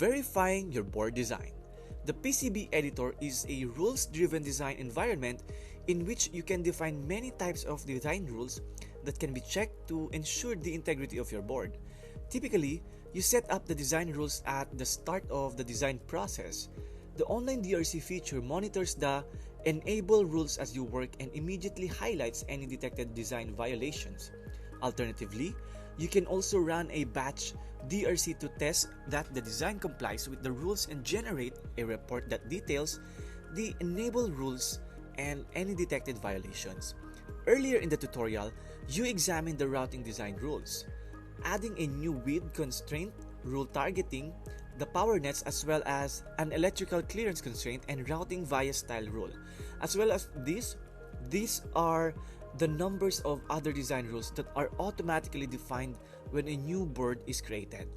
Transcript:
Verifying your board design. The PCB editor is a rules-driven design environment in which you can define many types of design rules that can be checked to ensure the integrity of your board. Typically, you set up the design rules at the start of the design process. The online DRC feature monitors the enable rules as you work and immediately highlights any detected design violations. Alternatively, you can also run a batch DRC to test that the design complies with the rules and generate a report that details the enable rules and any detected violations. Earlier in the tutorial, you examined the routing design rules, adding a new width constraint, rule targeting, the power nets, as well as an electrical clearance constraint and routing via style rule. As well as these are the numbers of other design rules that are automatically defined when a new board is created.